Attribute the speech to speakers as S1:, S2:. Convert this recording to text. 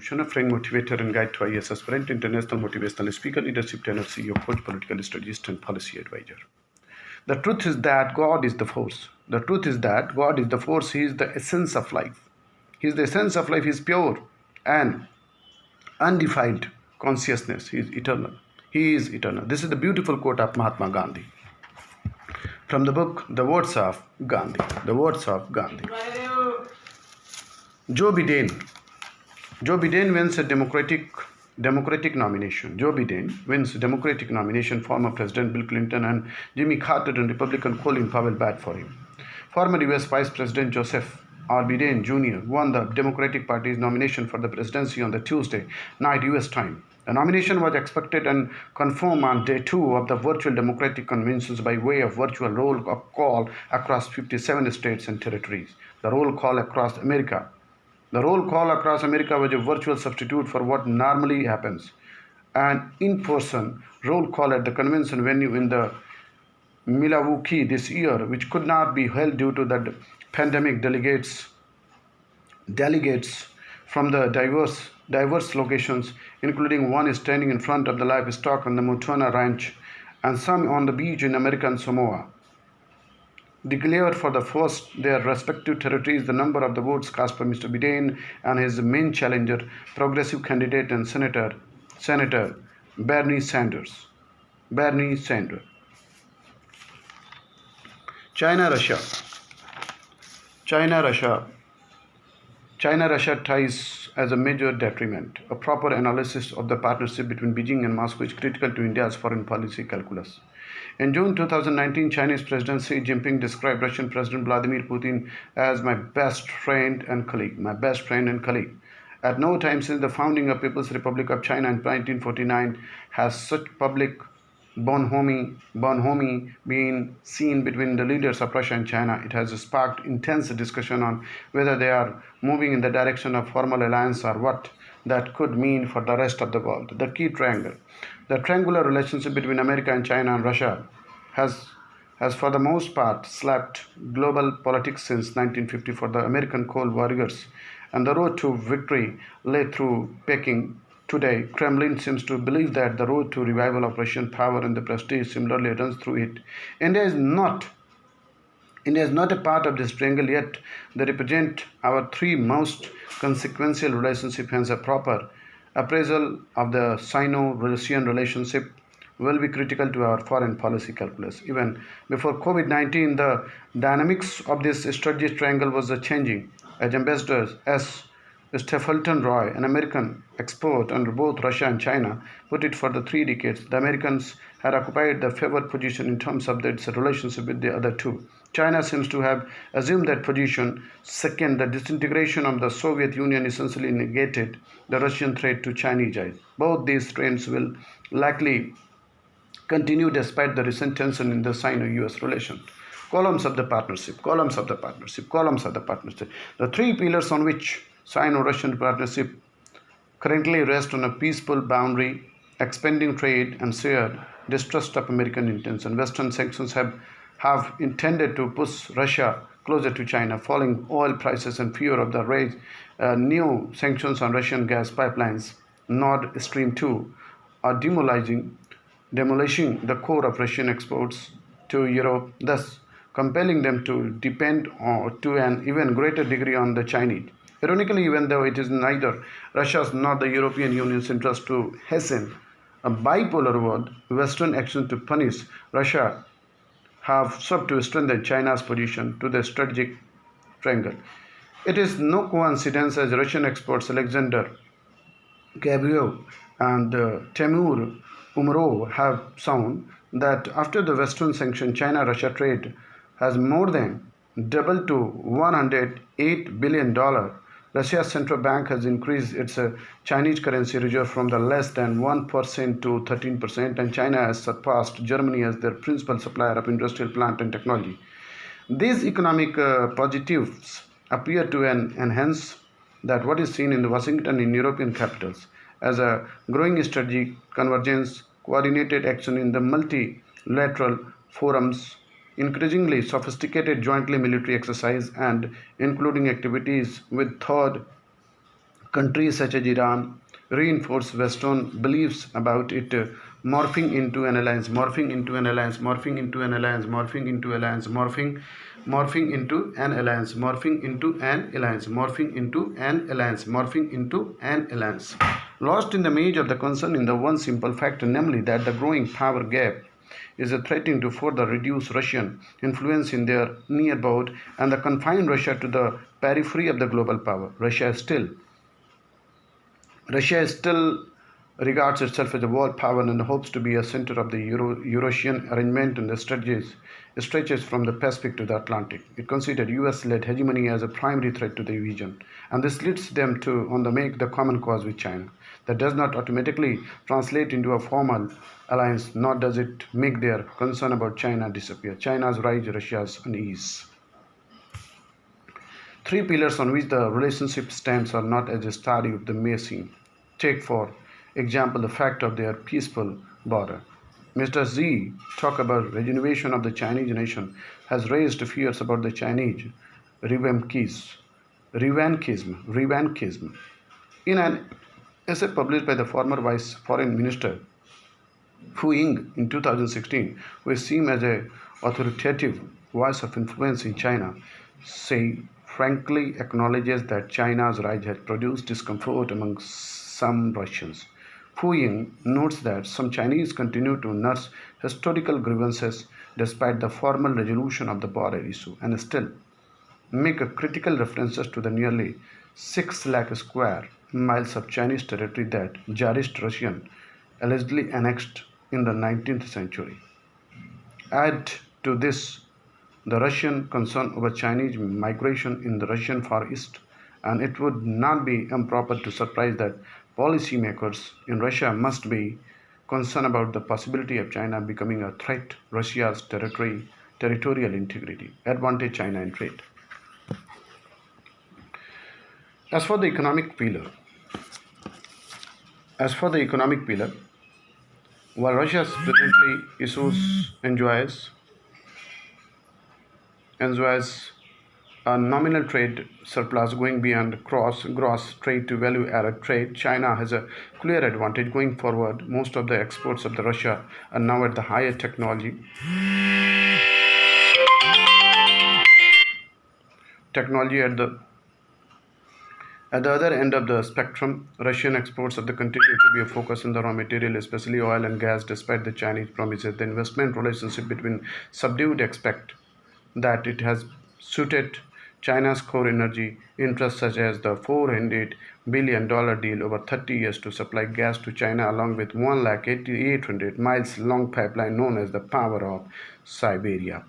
S1: A friend, motivator, and guide to IAS aspirant, international motivational speaker, leadership trainer, CEO, coach, political strategist, and policy advisor. The truth is that God is the force. The truth is that God is the force. He is the essence of life. He is the essence of life. He is pure and undefiled consciousness. He is eternal. He is eternal. This is the beautiful quote of Mahatma Gandhi from the book The Words of Gandhi. The Words of Gandhi. Joe Biden wins a Democratic nomination. Joe Biden wins Democratic nomination. Former President Bill Clinton and Jimmy Carter and Republican Colin Powell bat for him. Former U.S. Vice President Joseph R. Biden Jr. won the Democratic Party's nomination for the presidency on the Tuesday night U.S. time. The nomination was expected and confirmed on day 2 of the virtual Democratic conventions by way of virtual roll call across 57 states and territories. The roll call across America was a virtual substitute for what normally happens, an in-person roll call at the convention venue in the Milwaukee this year, which could not be held due to the pandemic. Delegates from the diverse locations, including one standing in front of the livestock on the Montana Ranch and some on the beach in American Samoa, declared for the first their respective territories the number of the votes cast by Mr. Biden and his main challenger, progressive candidate and Senator Bernie Sanders. China-Russia ties as a major detriment. A proper analysis of the partnership between Beijing and Moscow is critical to India's foreign policy calculus. In June 2019, Chinese President Xi Jinping described Russian President Vladimir Putin as my best friend and colleague. At no time since the founding of People's Republic of China in 1949 has such public bonhomie been seen between the leaders of Russia and China. It has sparked intense discussion on whether they are moving in the direction of formal alliance or what that could mean for the rest of the world. The key triangle. The triangular relationship between America and China and Russia has for the most part slapped global politics since 1950 for the American Cold Warriors, and the road to victory lay through Peking. Today, Kremlin seems to believe that the road to revival of Russian power and the prestige similarly runs through it. India is not a part of this triangle, yet they represent our three most consequential relationships. Hence, a proper appraisal of the Sino-Russian relationship will be critical to our foreign policy calculus. Even before COVID-19, the dynamics of this strategic triangle was changing. As Ambassador S. Stapleton Roy, an American expert under both Russia and China, put it, for the 3 decades, the Americans had occupied the favored position in terms of its relationship with the other two. China seems to have assumed that position. Second, the disintegration of the Soviet Union essentially negated the Russian threat to Chinese eyes. Both these trends will likely continue despite the recent tension in the Sino-US relation. Columns of the partnership. The 3 pillars on which Sino-Russian partnership currently rests on a peaceful boundary, expanding trade, and shared distrust of American intention. Western sanctions have intended to push Russia closer to China. Falling oil prices and fear of the rise, new sanctions on Russian gas pipelines, Nord Stream 2, are demolishing the core of Russian exports to Europe, thus compelling them to depend to an even greater degree on the Chinese. Ironically, even though it is neither Russia's nor the European Union's interest to hasten a bipolar world, Western action to punish Russia have served to strengthen China's position to the strategic triangle. It is no coincidence, as Russian experts Alexander Gabriel and Temur Umarov have shown, that after the Western sanction, China-Russia trade has more than doubled to $108 billion. Russia's central bank has increased its Chinese currency reserve from the less than 1% to 13%, and China has surpassed Germany as their principal supplier of industrial plant and technology. These economic positives appear to enhance that what is seen in Washington in European capitals as a growing strategic convergence, coordinated action in the multilateral forums, increasingly sophisticated jointly military exercise, and including activities with third Countries such as Iran reinforce Western beliefs about it, morphing into an alliance, morphing into an alliance, morphing into an alliance, morphing into alliance, morphing into an alliance, morphing into an alliance, morphing into an alliance, morphing into an alliance. Lost in the maze of the concern in the one simple fact, namely that the growing power gap is threatening to further reduce Russian influence in their nearby and confine Russia to the periphery of the global power. Russia still regards itself as a world power and hopes to be a center of the Eurasian arrangement and the stretches from the Pacific to the Atlantic. It considered US-led hegemony as a primary threat to the region, and this leads them to make the common cause with China. That does not automatically translate into a formal alliance, nor does it make their concern about China disappear. China's rise, Russia's unease. Three pillars on which the relationship stands are not as a study of the may seem. Take, for example, the fact of their peaceful border. Mr. Xi talk about regeneration of the Chinese nation has raised fears about the Chinese revanchism. In an essay published by the former Vice Foreign Minister Fu Ying in 2016, who is seen as an authoritative voice of influence in China, Xi frankly acknowledges that China's rise has produced discomfort among some Russians. Fu Ying notes that some Chinese continue to nurse historical grievances despite the formal resolution of the border issue and still make critical references to the nearly 6 lakh square miles of Chinese territory that Tsarist Russian allegedly annexed in the 19th century. Add to this the Russian concern over Chinese migration in the Russian Far East, and it would not be improper to surprise that policymakers in Russia must be concerned about the possibility of China becoming a threat to Russia's territorial integrity, advantage China in trade. As for the economic pillar, while Russia presently enjoys a nominal trade surplus going beyond gross trade to value added trade, China has a clear advantage going forward. Most of the exports of the Russia are now at the higher technology at the other end of the spectrum. Russian exports of the continue to be a focus in the raw material, especially oil and gas, despite the Chinese promises. The investment relationship between subdued expect that it has suited China's core energy interests, such as the $400 billion deal over 30 years to supply gas to China, along with 1,800 miles long pipeline known as the Power of Siberia.